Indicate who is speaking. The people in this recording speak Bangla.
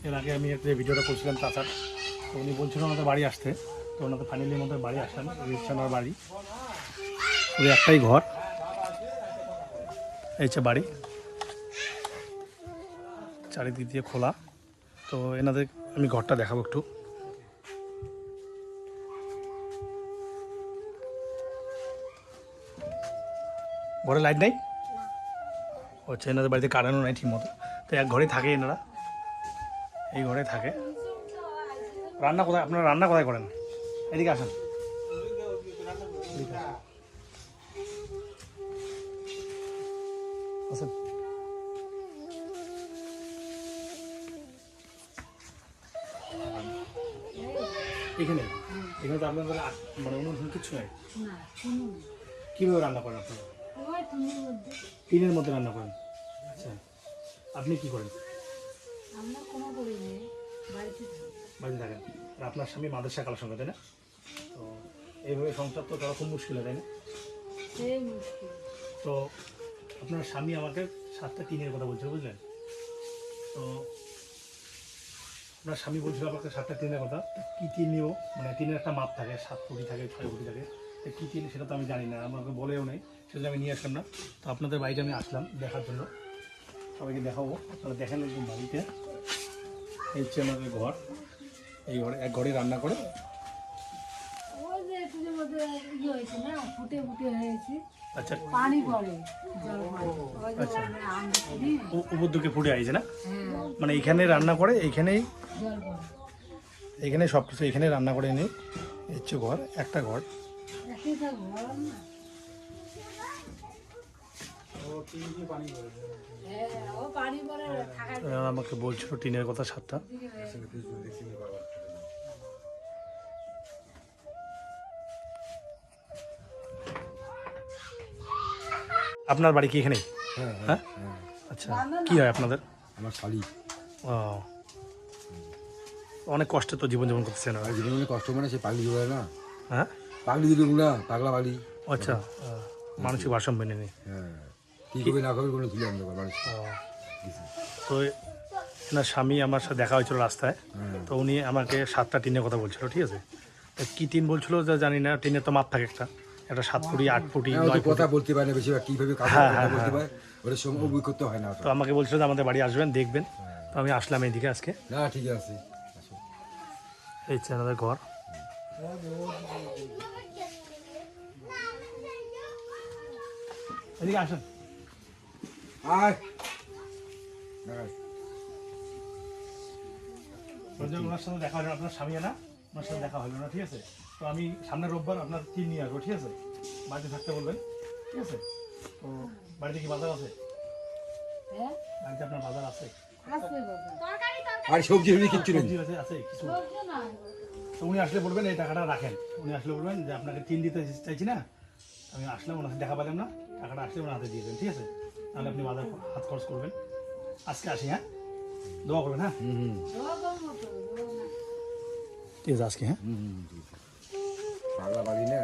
Speaker 1: এর আগে আমি একটা ভিডিওটা করছিলাম চাচার, তো উনি বলছিলেন আমাদের বাড়ি আসতে, তো ওনাদের ফাইনালি আমাদের বাড়ি আসলাম। এই হচ্ছে আমার বাড়ি, ওই একটাই ঘর, এই হচ্ছে বাড়ি, চারিদিক দিয়ে খোলা। তো এনাদের আমি ঘরটা দেখাবো একটু। ঘরে লাইট নেই, হচ্ছে এনাদের বাড়িতে কারেন্টও নাই ঠিক মতো, তো এক ঘরেই থাকে এনারা, এই ঘরে থাকে। রান্না কোথায়, আপনারা রান্না কোথায় করেন? এদিকে আসেন, আসেন। এখানে এখানে তো আপনাদের মানে অনুষ্ঠান কিছু নাই, কীভাবে রান্না করেন আপনারা? টিনের মধ্যে রান্না করেন? আচ্ছা, আপনি কি করেন? বাড়িতে থাকেন। আর আপনার স্বামী মাদ্রাসা কালার সঙ্গে, তাই না? তো এইভাবে সংসার তো করা খুব মুশকিল, তাই না? তো আপনার স্বামী আমাকে 7টা টিনের কথা বলছিল, বুঝলেন? তো আপনার স্বামী বলছিল আমাকে 7টা টিনের কথা। কী টিন নিয়েও, মানে টিনের একটা মাপ থাকে, 7 ফুটি থাকে, 6 ফুটি থাকে, তো কী টিন সেটা তো আমি জানি না, আমাকে বলেও নেই, সেটা আমি নিয়ে আসলাম না। তো আপনাদের বাড়িতে আমি আসলাম দেখার জন্য, সবাইকে দেখাবো, আপনারা দেখেন একদম বাড়িতে। এই হচ্ছে আমাদের ঘর, এই ঘরে এক ঘরে রান্না করে। আচ্ছা, আচ্ছা, উপর দিকে ফুটে আইছে না, মানে এইখানে রান্না করে, এইখানেই এইখানে সব কিছু এইখানে রান্না করে নিই। হচ্ছে ঘর, একটা ঘর। আমাকে বলছিল টিনের কথা 7টা। আপনার বাড়ি কি এখানেই? হ্যাঁ, আচ্ছা, কি হয় আপনাদের?
Speaker 2: আমার শালি।
Speaker 1: ও, অনেক কষ্টে তো জীবনযাপন করতেছেন।
Speaker 2: জীবনে কষ্ট মানে সে পাগলি হয়ে না,
Speaker 1: হ্যাঁ,
Speaker 2: পাগলি দিল না, পাগলা পাগলি।
Speaker 1: আচ্ছা, মানসিক ভারসাম্য মেনে নেই।
Speaker 2: হ্যাঁ, কী করবে না করবে কোনো তুলে আনতে পারে মানুষ।
Speaker 1: তো এনার স্বামী আমার সাথে দেখা হয়েছিল রাস্তায়, তো উনি আমাকে 7টা টিনের কথা বলছিল, ঠিক আছে? তো কী টিন বলছিল যা জানি না, টিনের তো মাপ থাকে, একটা 7 ফুটি, 8 ফুটি, 9
Speaker 2: কথা বলতে পারে না বেশিরভাগ, কীভাবে কথা বলতে পারে ওদের সঙ্গে অভিজ্ঞতা হয় না।
Speaker 1: তো আমাকে বলছিল যে আমাদের বাড়ি আসবেন, দেখবেন। তো আমি আসলাম এইদিকে আজকে।
Speaker 2: না ঠিক আছে,
Speaker 1: এই হচ্ছে আমাদের ঘর। এদিকে আসেন। ওনার সাথে দেখা হলো, আপনার স্বামী না, ওনার সাথে দেখা হলো না, ঠিক আছে? তো আমি সামনের রোববার আপনার টিন নিয়ে আসবো, ঠিক আছে? বাড়িতে থাকতে বলবেন, ঠিক আছে? তো বাড়িতে কি বাজার আছে? বাড়িতে আপনার বাজার আছে?
Speaker 2: আর সবজি কিচ্ছু নেই,
Speaker 1: আছে কিছু। তো উনি আসলে বলবেন এই টাকাটা রাখেন, উনি আসলে বলবেন যে আপনাকে টিন দিতে চাইছি না, আমি আসলাম, ওনার সাথে দেখা পেলাম না, টাকাটা আসলে ওনার হাতে দিয়ে দেবেন, ঠিক আছে? তাহলে আপনি বাজার হাত খরচ করবেন। আজকে আসি, হ্যাঁ, দোয়া করবেন, হ্যাঁ, ঠিক আছে, আজকে, হ্যাঁ।
Speaker 2: পাগলা পাগলি না।